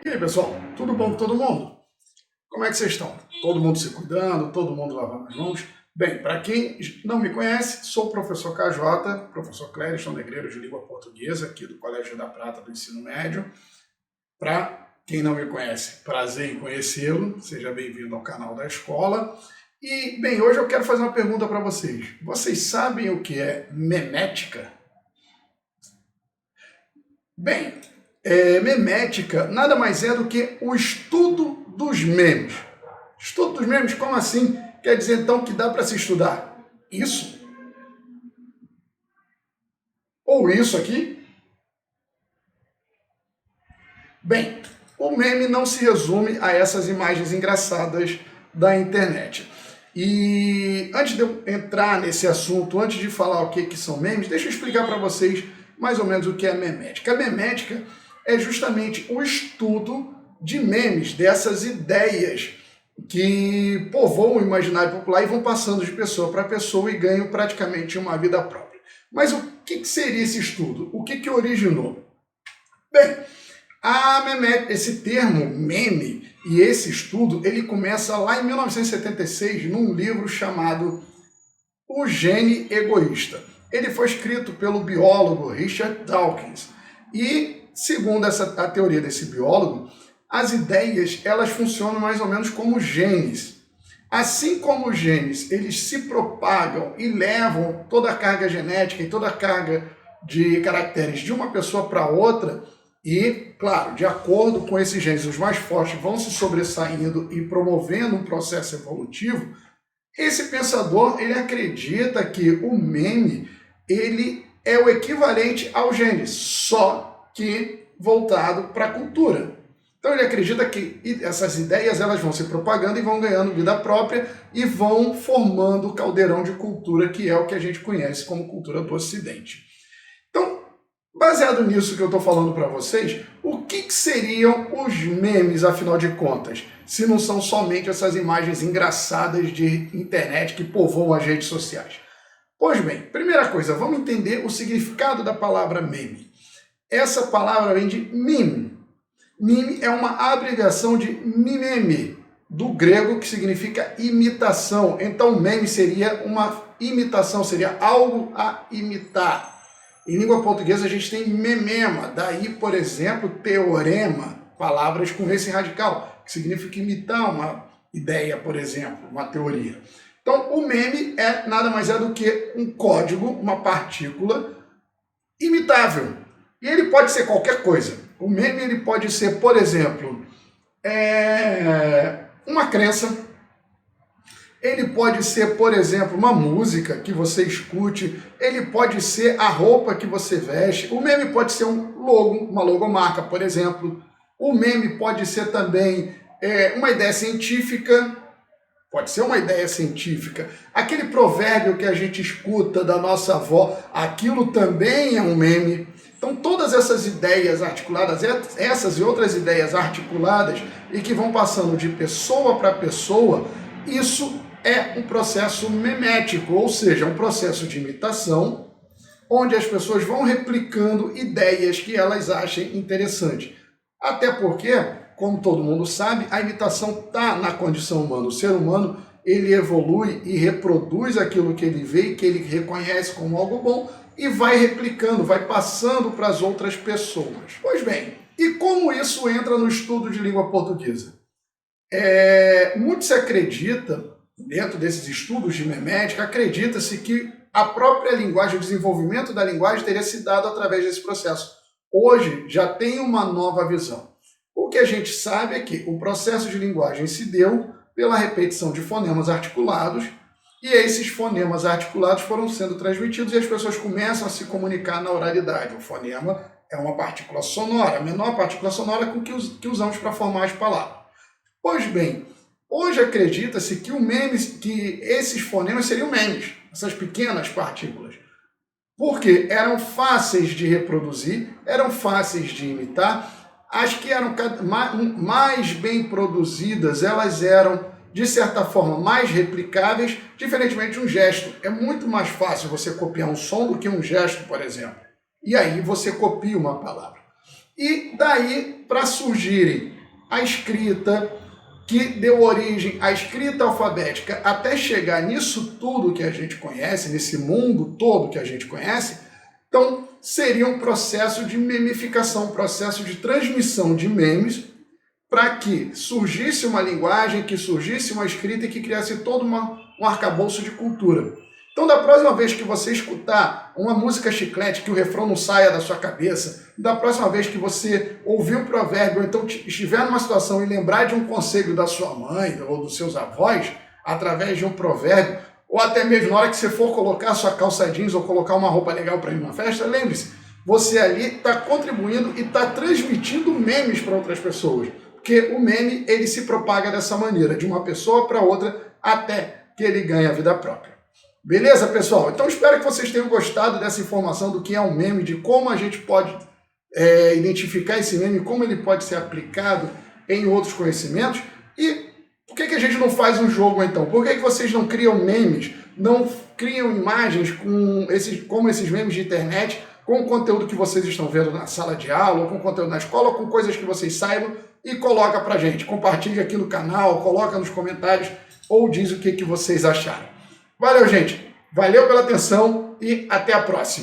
E aí, pessoal, tudo bom com todo mundo? Como é que vocês estão? Todo mundo se cuidando, todo mundo lavando as mãos? Bem, para quem não me conhece, sou o professor KJ, professor Clériston Negreiro de Língua Portuguesa, aqui do Colégio da Prata do Ensino Médio. Para quem não me conhece, prazer em conhecê-lo, seja bem-vindo ao canal da escola. E, bem, hoje eu quero fazer uma pergunta para vocês. Vocês sabem o que é memética? Bem, memética nada mais é do que o estudo dos memes. Estudo dos memes, como assim? Quer dizer então que dá para se estudar isso? Ou isso aqui? Bem, o meme não se resume a essas imagens engraçadas da internet. E antes de eu entrar nesse assunto, antes de falar o que são memes, deixa eu explicar para vocês mais ou menos o que é memética. A memética é justamente o estudo de memes, dessas ideias que povoam o imaginário popular e vão passando de pessoa para pessoa e ganham praticamente uma vida própria. Mas o que seria esse estudo? O que originou? Bem, esse termo meme e esse estudo, ele começa lá em 1976 num livro chamado O Gene Egoísta. Ele foi escrito pelo biólogo Richard Dawkins e, segundo a teoria desse biólogo, as ideias elas funcionam mais ou menos como genes. Assim como os genes eles se propagam e levam toda a carga genética e toda a carga de caracteres de uma pessoa para outra, e, claro, de acordo com esses genes, os mais fortes vão se sobressaindo e promovendo um processo evolutivo, esse pensador ele acredita que o meme ele é o equivalente ao genes, só que voltado para a cultura. Então ele acredita que essas ideias elas vão se propagando e vão ganhando vida própria e vão formando o caldeirão de cultura que é o que a gente conhece como cultura do Ocidente. Então, baseado nisso que eu estou falando para vocês, o que seriam os memes, afinal de contas, se não são somente essas imagens engraçadas de internet que povoam as redes sociais? Pois bem, primeira coisa, vamos entender o significado da palavra meme. Essa palavra vem de meme. Meme é uma abreviação de mimeme, do grego, que significa imitação. Então, meme seria uma imitação, seria algo a imitar. Em língua portuguesa a gente tem memema, daí, por exemplo, teorema, palavras com esse radical, que significa imitar uma ideia, por exemplo, uma teoria. Então, o meme nada mais é do que um código, uma partícula imitável. E ele pode ser qualquer coisa. O meme ele pode ser, por exemplo, uma crença. Ele pode ser, por exemplo, uma música que você escute. Ele pode ser a roupa que você veste. O meme pode ser um logo, uma logomarca, por exemplo. O meme pode ser também uma ideia científica. Pode ser uma ideia científica. Aquele provérbio que a gente escuta da nossa avó, aquilo também é um meme. Então, todas essas ideias articuladas, essas e outras ideias articuladas e que vão passando de pessoa para pessoa, isso é um processo memético, ou seja, um processo de imitação, onde as pessoas vão replicando ideias que elas achem interessantes. Até porque, como todo mundo sabe, a imitação está na condição humana. O ser humano ele evolui e reproduz aquilo que ele vê e que ele reconhece como algo bom e vai replicando, vai passando para as outras pessoas. Pois bem, e como isso entra no estudo de língua portuguesa? Muito se acredita, dentro desses estudos de memética, acredita-se que a própria linguagem, o desenvolvimento da linguagem teria se dado através desse processo. Hoje já tem uma nova visão. O que a gente sabe é que o processo de linguagem se deu pela repetição de fonemas articulados, e esses fonemas articulados foram sendo transmitidos e as pessoas começam a se comunicar na oralidade. O fonema é uma partícula sonora, a menor partícula sonora com que usamos para formar as palavras. Pois bem, hoje acredita-se que esses fonemas seriam memes, essas pequenas partículas, porque eram fáceis de reproduzir, eram fáceis de imitar, as que eram mais bem produzidas, elas eram, de certa forma, mais replicáveis, diferentemente de um gesto. É muito mais fácil você copiar um som do que um gesto, por exemplo. E aí você copia uma palavra. E daí para surgirem a escrita, que deu origem à escrita alfabética, até chegar nisso tudo que a gente conhece, nesse mundo todo que a gente conhece, então seria um processo de memificação, um processo de transmissão de memes, para que surgisse uma linguagem, que surgisse uma escrita e que criasse todo um arcabouço de cultura. Então, da próxima vez que você escutar uma música chiclete, que o refrão não saia da sua cabeça, da próxima vez que você ouvir um provérbio, ou então estiver numa situação e lembrar de um conselho da sua mãe ou dos seus avós, através de um provérbio, ou até mesmo na hora que você for colocar sua calça jeans ou colocar uma roupa legal para ir numa festa, lembre-se, você ali está contribuindo e está transmitindo memes para outras pessoas. Porque o meme, ele se propaga dessa maneira, de uma pessoa para outra, até que ele ganhe a vida própria. Beleza, pessoal? Então espero que vocês tenham gostado dessa informação do que é um meme, de como a gente pode identificar esse meme, como ele pode ser aplicado em outros conhecimentos. E por que a gente não faz um jogo, então? Por que vocês não criam memes, não criam imagens como esses memes de internet, com o conteúdo que vocês estão vendo na sala de aula, ou com conteúdo na escola, ou com coisas que vocês saibam, e coloca pra gente. Compartilha aqui no canal, coloca nos comentários, ou diz o que vocês acharam. Valeu, gente. Valeu pela atenção e até a próxima.